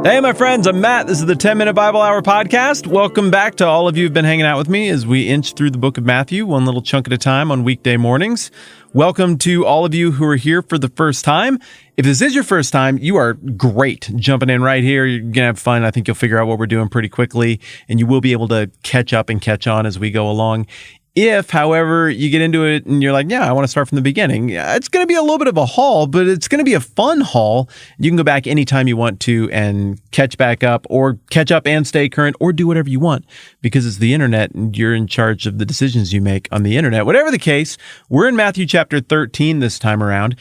Hey, my friends, I'm Matt. This is the 10-Minute Bible Hour podcast. Welcome back to all of you who've been hanging out with me as we inch through the book of Matthew, one little chunk at a time on weekday mornings. Welcome to all of you who are here for the first time. If this is your first time, you are great jumping in right here. You're going to have fun. I think you'll figure out what we're doing pretty quickly, and you will be able to catch up and catch on as we go along. If, however, you get into it and you're like, yeah, I want to start from the beginning, it's going to be a little bit of a haul, but it's going to be a fun haul. You can go back anytime you want to and catch back up or catch up and stay current or do whatever you want because it's the internet and you're in charge of the decisions you make on the internet. Whatever the case, we're in Matthew chapter 13 this time around.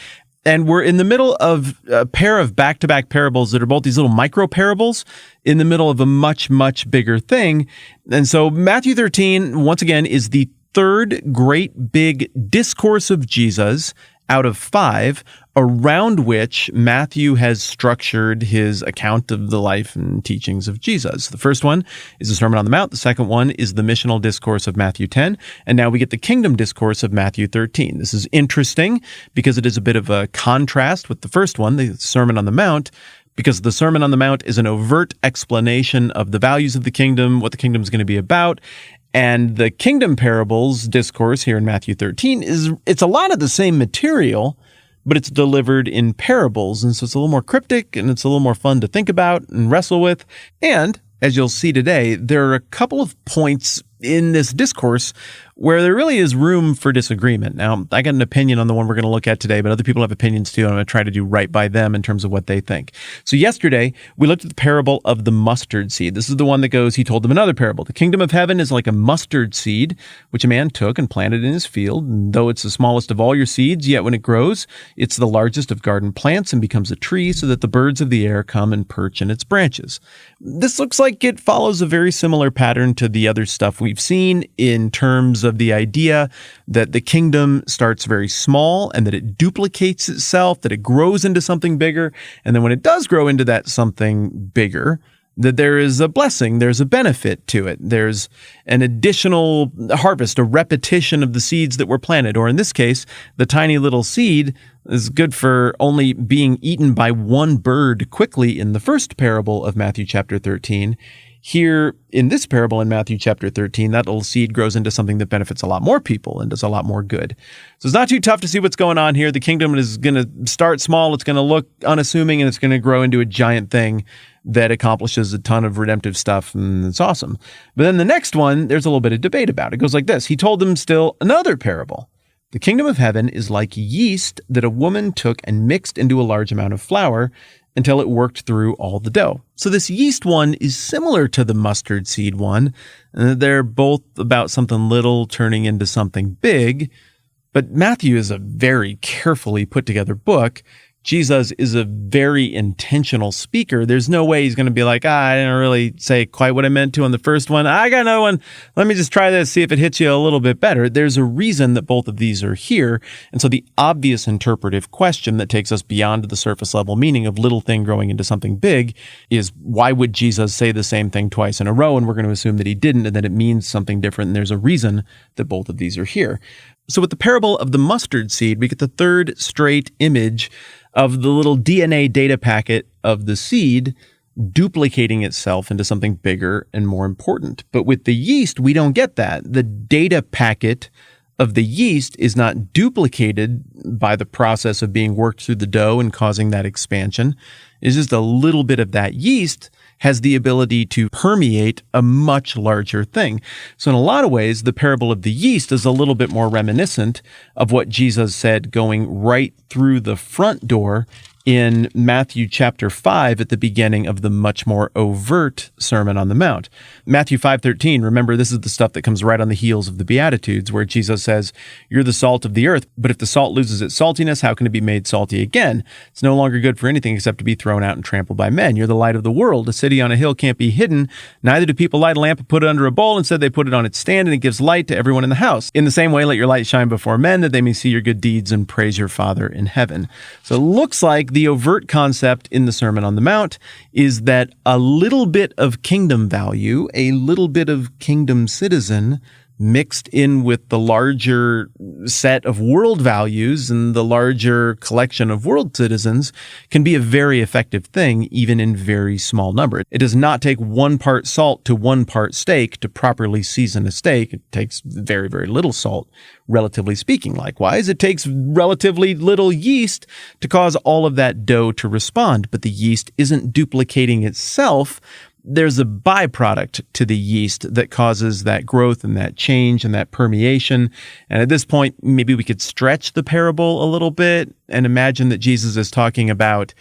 And we're in the middle of a pair of back-to-back parables that are both these little micro parables in the middle of a much, much bigger thing. And so Matthew 13, once again, is the third great big discourse of Jesus out of 5 around which Matthew has structured his account of the life and teachings of Jesus. The first one is the Sermon on the Mount. The second one is the missional discourse of Matthew 10. And now we get the kingdom discourse of Matthew 13. This is interesting because it is a bit of a contrast with the first one, the Sermon on the Mount, because the Sermon on the Mount is an overt explanation of the values of the kingdom, what the kingdom is going to be about. And the kingdom parables discourse here in Matthew 13 it's a lot of the same material, but it's delivered in parables. And so it's a little more cryptic and it's a little more fun to think about and wrestle with. And as you'll see today, there are a couple of points in this discourse where there really is room for disagreement. Now, I got an opinion on the one we're going to look at today, but other people have opinions too, and I'm going to try to do right by them in terms of what they think. So yesterday, we looked at the parable of the mustard seed. This is the one that goes, he told them another parable. The kingdom of heaven is like a mustard seed, which a man took and planted in his field. And though it's the smallest of all your seeds, yet when it grows, it's the largest of garden plants and becomes a tree so that the birds of the air come and perch in its branches. This looks like it follows a very similar pattern to the other stuff we've seen in terms of the idea that the kingdom starts very small and that it duplicates itself, that it grows into something bigger. And then when it does grow into that something bigger, that there is a blessing, there's a benefit to it. There's an additional harvest, a repetition of the seeds that were planted. Or in this case, the tiny little seed is good for only being eaten by one bird quickly in the first parable of Matthew chapter 13. Here in this parable in Matthew chapter 13, that little seed grows into something that benefits a lot more people and does a lot more good. So it's not too tough to see what's going on here. The kingdom is going to start small. It's going to look unassuming and it's going to grow into a giant thing that accomplishes a ton of redemptive stuff. And it's awesome. But then the next one, there's a little bit of debate about it. It goes like this. He told them still another parable. The kingdom of heaven is like yeast that a woman took and mixed into a large amount of flour until it worked through all the dough. So this yeast one is similar to the mustard seed one. They're both about something little turning into something big. But Matthew is a very carefully put together book. Jesus is a very intentional speaker. There's no way he's going to be like, I didn't really say quite what I meant to on the first one. I got another one. Let me just try this, see if it hits you a little bit better. There's a reason that both of these are here. And so the obvious interpretive question that takes us beyond the surface level meaning of little thing growing into something big is, why would Jesus say the same thing twice in a row? And we're going to assume that he didn't and that it means something different. And there's a reason that both of these are here. So with the parable of the mustard seed, we get the third straight image of the little DNA data packet of the seed duplicating itself into something bigger and more important. But with the yeast, we don't get that. The data packet of the yeast is not duplicated by the process of being worked through the dough and causing that expansion. It's just a little bit of that yeast has the ability to permeate a much larger thing. So in a lot of ways, the parable of the yeast is a little bit more reminiscent of what Jesus said going right through the front door in Matthew chapter 5 at the beginning of the much more overt Sermon on the Mount. Matthew 5:13, remember, this is the stuff that comes right on the heels of the Beatitudes, where Jesus says, you're the salt of the earth, but if the salt loses its saltiness, how can it be made salty again? It's no longer good for anything except to be thrown out and trampled by men. You're the light of the world. A city on a hill can't be hidden. Neither do people light a lamp and put it under a bowl. Instead, they put it on its stand, and it gives light to everyone in the house. In the same way, let your light shine before men, that they may see your good deeds and praise your Father in heaven. So it looks like the overt concept in the Sermon on the Mount is that a little bit of kingdom value, a little bit of kingdom citizen mixed in with the larger set of world values and the larger collection of world citizens can be a very effective thing, even in very small number. It does not take 1 part salt to 1 part steak to properly season a steak. It takes very, very little salt, relatively speaking. Likewise, it takes relatively little yeast to cause all of that dough to respond, but the yeast isn't duplicating itself. There's a byproduct to the yeast that causes that growth and that change and that permeation. And at this point, maybe we could stretch the parable a little bit and imagine that Jesus is talking about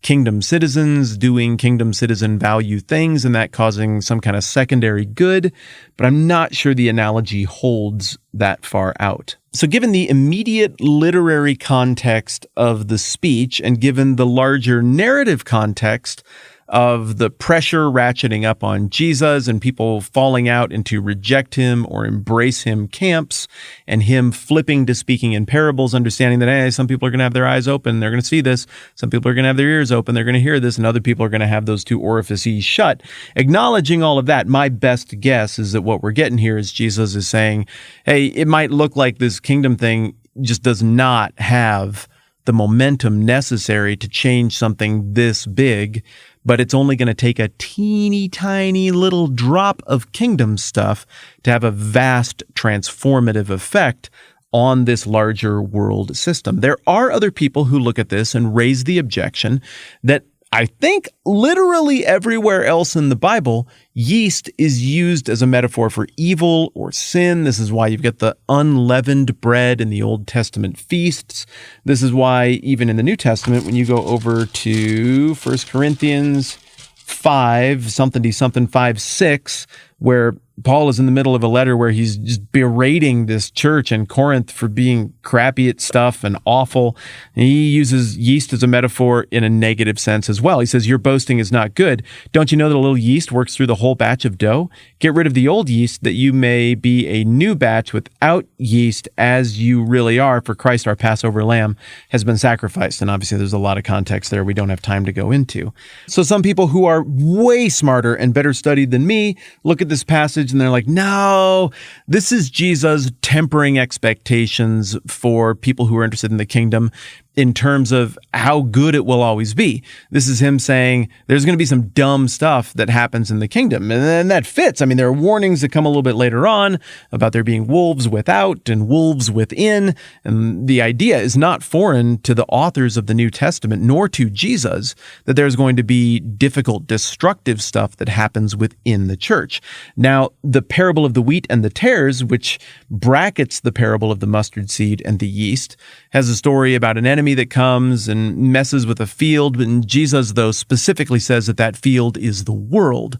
kingdom citizens doing kingdom citizen value things and that causing some kind of secondary good. But I'm not sure the analogy holds that far out. So given the immediate literary context of the speech and given the larger narrative context of the pressure ratcheting up on Jesus and people falling out into reject him or embrace him camps and him flipping to speaking in parables, understanding that, hey, some people are going to have their eyes open. They're going to see this. Some people are going to have their ears open. They're going to hear this. And other people are going to have those 2 orifices shut. Acknowledging all of that, my best guess is that what we're getting here is Jesus is saying, hey, it might look like this kingdom thing just does not have the momentum necessary to change something this big, but it's only going to take a teeny tiny little drop of kingdom stuff to have a vast transformative effect on this larger world system. There are other people who look at this and raise the objection that I think literally everywhere else in the Bible, yeast is used as a metaphor for evil or sin. This is why you've got the unleavened bread in the Old Testament feasts. This is why even in the New Testament, when you go over to 1 Corinthians 5:6, where Paul is in the middle of a letter where he's just berating this church in Corinth for being crappy at stuff and awful. And he uses yeast as a metaphor in a negative sense as well. He says, your boasting is not good. Don't you know that a little yeast works through the whole batch of dough? Get rid of the old yeast that you may be a new batch without yeast as you really are, for Christ, our Passover lamb, has been sacrificed. And obviously there's a lot of context there we don't have time to go into. So some people who are way smarter and better studied than me look at this passage and they're like, no, this is Jesus tempering expectations for people who are interested in the kingdom in terms of how good it will always be. This is him saying there's going to be some dumb stuff that happens in the kingdom. And then that fits. I mean, there are warnings that come a little bit later on about there being wolves without and wolves within. And the idea is not foreign to the authors of the New Testament, nor to Jesus, that there's going to be difficult, destructive stuff that happens within the church. Now, the parable of the wheat and the tares, which brackets the parable of the mustard seed and the yeast, has a story about an enemy that comes and messes with a field. And Jesus, though, specifically says that that field is the world.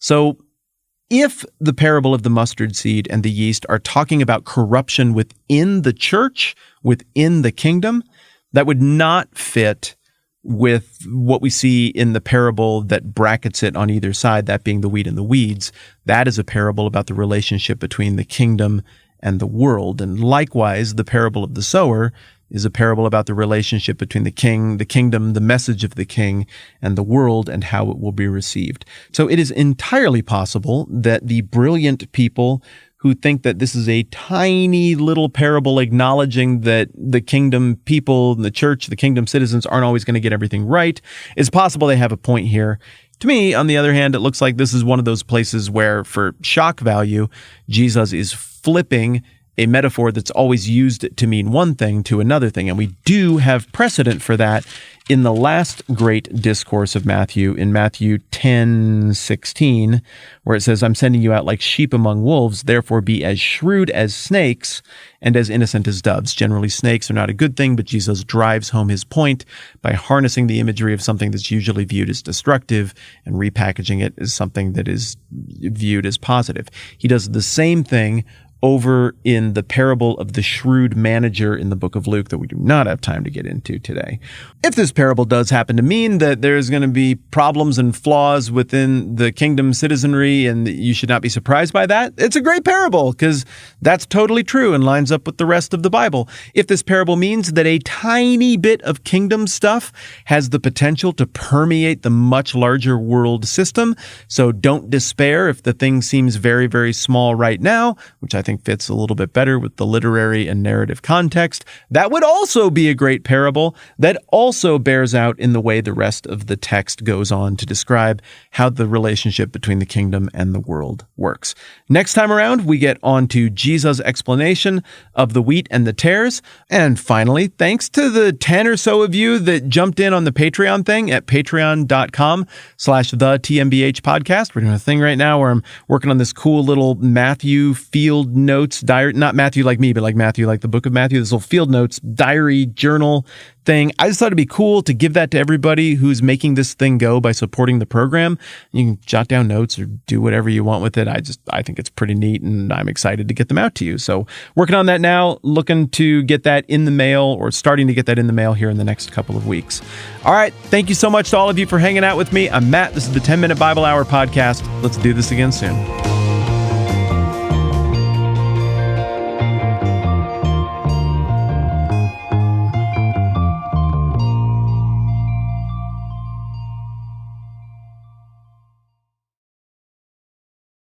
So if the parable of the mustard seed and the yeast are talking about corruption within the church, within the kingdom, that would not fit with what we see in the parable that brackets it on either side, that being the wheat and the weeds. That is a parable about the relationship between the kingdom and the world. And likewise, the parable of the sower is a parable about the relationship between the king, the kingdom, the message of the king, and the world, and how it will be received. So it is entirely possible that the brilliant people who think that this is a tiny little parable acknowledging that the kingdom people, the church, the kingdom citizens aren't always going to get everything right, it's possible they have a point here. To me, on the other hand, it looks like this is one of those places where, for shock value, Jesus is flipping a metaphor that's always used to mean one thing to another thing. And we do have precedent for that in the last great discourse of Matthew, in Matthew 10:16, where it says, I'm sending you out like sheep among wolves, therefore be as shrewd as snakes and as innocent as doves. Generally, snakes are not a good thing, but Jesus drives home his point by harnessing the imagery of something that's usually viewed as destructive and repackaging it as something that is viewed as positive. He does the same thing over in the parable of the shrewd manager in the book of Luke that we do not have time to get into today. If this parable does happen to mean that there's going to be problems and flaws within the kingdom citizenry and you should not be surprised by that, it's a great parable because that's totally true and lines up with the rest of the Bible. If this parable means that a tiny bit of kingdom stuff has the potential to permeate the much larger world system, so don't despair if the thing seems very, very small right now, which I think fits a little bit better with the literary and narrative context. That would also be a great parable that also bears out in the way the rest of the text goes on to describe how the relationship between the kingdom and the world works. Next time around, we get on to Jesus' explanation of the wheat and the tares. And finally, thanks to the 10 or so of you that jumped in on the Patreon thing at patreon.com/the-TMBH podcast. We're doing a thing right now where I'm working on this cool little Matthew field notes diary, not Matthew like me, but like Matthew, like the book of Matthew, this little field notes diary journal thing. I just thought it'd be cool to give that to everybody who's making this thing go by supporting the program. You can jot down notes or do whatever you want with it. I think it's pretty neat, and I'm excited to get them out to you. So working on that now, looking to get that in the mail, or starting to get that in the mail here in the next couple of weeks. All right. Thank you so much to all of you for hanging out with me. I'm Matt. This is the 10-Minute Bible Hour podcast. Let's do this again soon.